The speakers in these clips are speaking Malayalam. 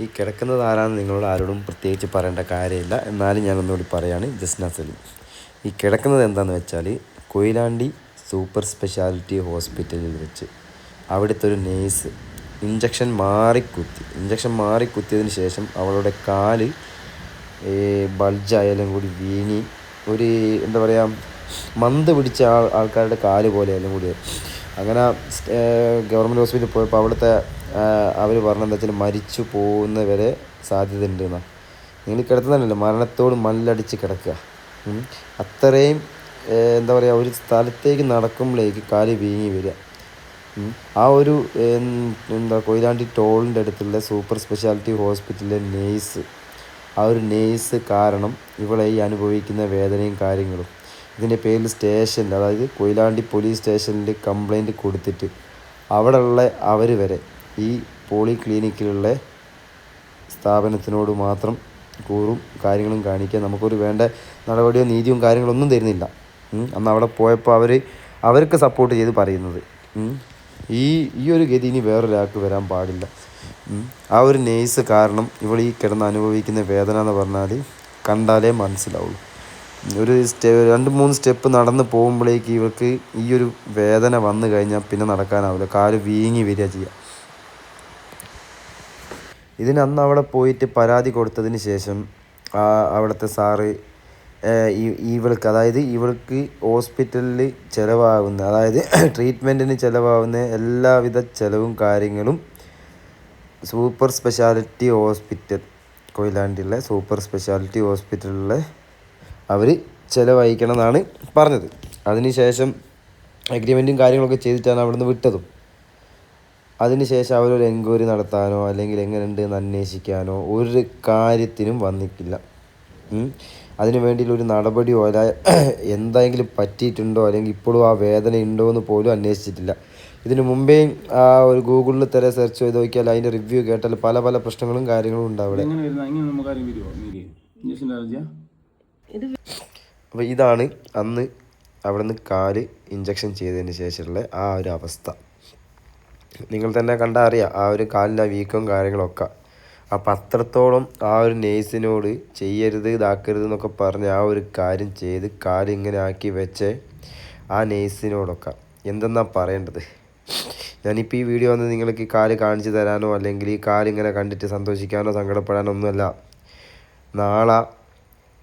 ഈ കിടക്കുന്നത് ആരാണെന്ന് നിങ്ങളോട് ആരോടും പ്രത്യേകിച്ച് പറയേണ്ട കാര്യമില്ല. എന്നാലും ഞാനൊന്നുകൂടി പറയുകയാണ്. ജസ്ന സലീം. ഈ കിടക്കുന്നത് എന്താണെന്ന് വെച്ചാൽ കൊയിലാണ്ടി സൂപ്പർ സ്പെഷ്യാലിറ്റി ഹോസ്പിറ്റലിൽ വെച്ച് അവിടുത്തെ ഒരു നേഴ്സ് ഇഞ്ചക്ഷൻ മാറിക്കുത്തിയതിന് ശേഷം അവളുടെ കാല് ബൾജായാലും കൂടി വീങ്ങി ഒരു എന്താ പറയുക മന്ത് പിടിച്ച ആൾക്കാരുടെ കാല് പോലെയെല്ലാം കൂടി. അങ്ങനെ ഗവൺമെൻറ് ഹോസ്പിറ്റലിൽ പോയപ്പോൾ അവിടുത്തെ അവർ പറഞ്ഞെന്താ വെച്ചാൽ മരിച്ചു പോകുന്നവരെ സാധ്യത ഉണ്ട് എന്നാണ്. നിങ്ങൾ കിടത്തുന്നതല്ലോ മരണത്തോട് മല്ലടിച്ച് കിടക്കുക. അത്രയും എന്താ പറയുക ഒരു സ്ഥലത്തേക്ക് നടക്കുമ്പോഴേക്ക് കാല് വീങ്ങി വരിക. ആ ഒരു എന്താ കൊയിലാണ്ടി ടോളിൻ്റെ അടുത്തുള്ള സൂപ്പർ സ്പെഷ്യാലിറ്റി ഹോസ്പിറ്റലിലെ നേഴ്സ്, ആ ഒരു നേഴ്സ് കാരണം ഇവളെ ഈ അനുഭവിക്കുന്ന വേദനയും കാര്യങ്ങളും ഇതിൻ്റെ പേരിൽ സ്റ്റേഷനിൽ, അതായത് കൊയിലാണ്ടി പോലീസ് സ്റ്റേഷനിൽ കംപ്ലൈൻറ്റ് കൊടുത്തിട്ട് അവിടെയുള്ള അവർ വരെ ഈ പോളി ക്ലിനിക്കിലുള്ള സ്ഥാപനത്തിനോട് മാത്രം കൂറും കാര്യങ്ങളും കാണിക്കാൻ നമുക്കൊരു വേണ്ട നടപടിയോ നീതിയും കാര്യങ്ങളൊന്നും തരുന്നില്ല. അന്ന് അവിടെ പോയപ്പോൾ അവർക്ക് സപ്പോർട്ട് ചെയ്ത് പറയുന്നത് ഈ ഒരു ഗതി ഇനി വേറൊരാൾക്ക് വരാൻ പാടില്ല. ആ ഒരു നേഴ്സ് കാരണം ഇവൾ ഈ കിടന്ന് അനുഭവിക്കുന്ന വേദന എന്ന് പറഞ്ഞാൽ കണ്ടാലേ മനസ്സിലാവുള്ളൂ. ഒരു 2-3 സ്റ്റെപ്പ് നടന്ന് പോകുമ്പോഴേക്ക് ഇവർക്ക് ഈ ഒരു വേദന വന്നു കഴിഞ്ഞാൽ പിന്നെ നടക്കാനാവില്ല, കാല് വീങ്ങി വരിക ചെയ്യുക. ഇതിന് അന്ന് അവിടെ പോയിട്ട് പരാതി കൊടുത്തതിന് ശേഷം അവിടുത്തെ സാറ് ഇവൾക്ക് ഹോസ്പിറ്റലിൽ ചിലവാകുന്ന, അതായത് ട്രീറ്റ്മെൻറ്റിന് ചിലവാകുന്ന എല്ലാവിധ ചിലവും കാര്യങ്ങളും സൂപ്പർ സ്പെഷ്യാലിറ്റി ഹോസ്പിറ്റൽ, കൊയിലാണ്ടിയിലെ സൂപ്പർ സ്പെഷ്യാലിറ്റി ഹോസ്പിറ്റലിലെ അവർ ചിലവഴിക്കണം എന്നാണ് പറഞ്ഞത്. അതിനുശേഷം അഗ്രിമെൻറ്റും കാര്യങ്ങളൊക്കെ ചെയ്തിട്ടാണ് അവിടെ നിന്ന് വിട്ടതും. അതിനുശേഷം അവരൊരു എൻക്വയറി നടത്താനോ അല്ലെങ്കിൽ എങ്ങനെയുണ്ട് എന്ന് അന്വേഷിക്കാനോ ഒരു കാര്യത്തിനും വന്നിട്ടില്ല. അതിനു വേണ്ടിയിട്ടൊരു നടപടിയോ അല്ല എന്തെങ്കിലും പറ്റിയിട്ടുണ്ടോ അല്ലെങ്കിൽ ഇപ്പോഴും ആ വേദന ഉണ്ടോ എന്ന് പോലും അന്വേഷിച്ചിട്ടില്ല. ഇതിനു മുമ്പേ ആ ഒരു ഗൂഗിളിൽ സെർച്ച് ചെയ്ത് നോക്കിയാൽ അതിൻ്റെ റിവ്യൂ കേട്ടാൽ പല പല പ്രശ്നങ്ങളും കാര്യങ്ങളും ഉണ്ട് അവിടെ. അപ്പോൾ ഇതാണ് അന്ന് അവിടെ നിന്ന് കാല് ഇഞ്ചക്ഷൻ ചെയ്തതിന് ശേഷമുള്ള ആ ഒരു അവസ്ഥ. നിങ്ങൾ തന്നെ കണ്ടാൽ അറിയാം ആ ഒരു കാലിൻ്റെ വീക്കവും കാര്യങ്ങളൊക്കെ. അപ്പം അത്രത്തോളം ആ ഒരു നേഴ്സിനോട് ചെയ്യരുത് ഇതാക്കരുത് എന്നൊക്കെ പറഞ്ഞ് ആ ഒരു കാര്യം ചെയ്ത് കാലിങ്ങനെ ആക്കി വെച്ച് ആ നേഴ്സിനോടൊക്കെ എന്തെന്നാ പറയേണ്ടത്. ഞാനിപ്പോൾ ഈ വീഡിയോ വന്ന് നിങ്ങൾക്ക് കാല് കാണിച്ചു തരാനോ അല്ലെങ്കിൽ ഈ കാലിങ്ങനെ കണ്ടിട്ട് സന്തോഷിക്കാനോ സങ്കടപ്പെടാനോ ഒന്നുമല്ല. നാളെ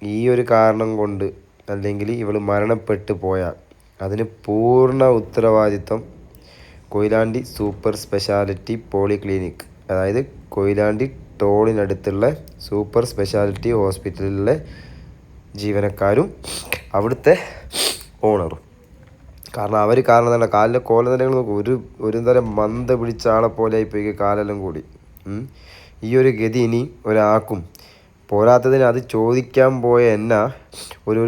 ഈ ഒരു കാരണം കൊണ്ട് അല്ലെങ്കിൽ ഇവൾ മരണപ്പെട്ടു പോയാൽ അതിന് പൂർണ്ണ ഉത്തരവാദിത്വം Koyilandy super speciality poly clinic, അതായത് കൊയിലാണ്ടി ടോളിനടുത്തുള്ള സൂപ്പർ സ്പെഷ്യാലിറ്റി ഹോസ്പിറ്റലിലെ ജീവനക്കാരും അവിടുത്തെ ഓണറും. കാരണം അവർ കാരണം തന്നെ കാലിലെ കോലനിലകൾ നോക്കും, ഒരു തരം മന്ത പിടിച്ച ആളെ പോലെ ആയിപ്പോയി കാലെല്ലാം കൂടി. ഈ ഒരു ഗതി ഇനി ഒരാൾക്കും പോരാത്തതിന് അത് ചോദിക്കാൻ പോയ എന്നാ ഒരു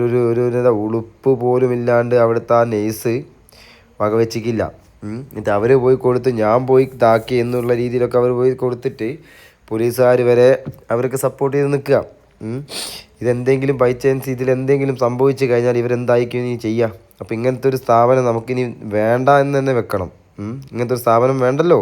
ഉളുപ്പ് പോലും ഇല്ലാണ്ട് അവിടുത്തെ ആ നേഴ്സ് വകവെച്ചിക്കില്ല. എന്നിട്ട് അവർ പോയി കൊടുത്ത് ഞാൻ പോയി താക്കി എന്നുള്ള രീതിയിലൊക്കെ അവർ പോയി കൊടുത്തിട്ട് പോലീസുകാർ വരെ അവർക്ക് സപ്പോർട്ട് ചെയ്ത് നിൽക്കുക. ഇതെന്തെങ്കിലും ബൈ ചാൻസ് ഇതിലെന്തെങ്കിലും സംഭവിച്ചു കഴിഞ്ഞാൽ ഇവരെന്തായിരിക്കും ഇനി ചെയ്യുക? അപ്പോൾ ഇങ്ങനത്തെ ഒരു സ്ഥാപനം നമുക്കിനി വേണ്ട എന്ന് തന്നെ വെക്കണം. ഇങ്ങനത്തെ ഒരു സ്ഥാപനം വേണ്ടല്ലോ.